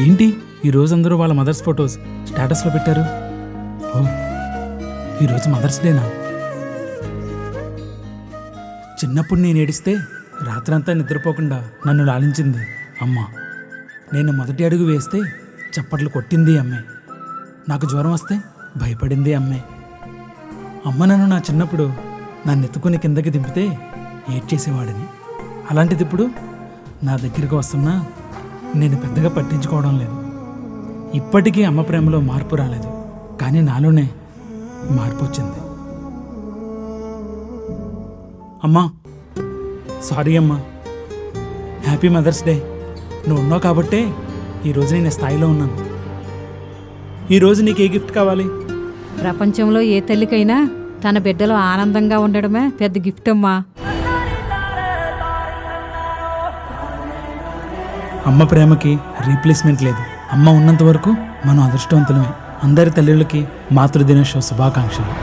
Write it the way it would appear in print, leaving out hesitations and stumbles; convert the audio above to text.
ఏంటి ఈరోజు అందరూ వాళ్ళ మదర్స్ ఫొటోస్ స్టేటస్లో పెట్టారు? ఓ, ఈరోజు మదర్స్ డేనా? చిన్నప్పుడు నేను ఏడిస్తే రాత్రంతా నిద్రపోకుండా నన్ను లాలించింది అమ్మ. నేను మొదటి అడుగు వేస్తే చప్పట్లు కొట్టింది అమ్మే. నాకు జ్వరం వస్తే భయపడింది అమ్మే. అమ్మ నన్ను నా చిన్నప్పుడు నన్ను ఎత్తుకుని కిందకి దింపితే ఏడ్చేసేవాడిని. అలాంటిది ఇప్పుడు నా దగ్గరికి వస్తున్నా నేను పెద్దగా పట్టించుకోవడం లేదు. ఇప్పటికీ అమ్మ ప్రేమలో మార్పు రాలేదు, కానీ నాలోనే మార్పు వచ్చింది. అమ్మా, సారీ అమ్మా. Happy mother's day. నువ్వు ఉన్నావు కాబట్టే ఈరోజు నేను స్థాయిలో ఉన్నాను. ఈరోజు నీకు ఏ గిఫ్ట్ కావాలి? ప్రపంచంలో ఏ తల్లికైనా తన బిడ్డలు ఆనందంగా ఉండడమే పెద్ద గిఫ్ట్ అమ్మా. అమ్మ ప్రేమకి రీప్లేస్మెంట్ లేదు. అమ్మ ఉన్నంత వరకు మనం అదృష్టవంతులమే. అందరి తల్లులకి మాతృదినోత్సవ శుభాకాంక్షలు.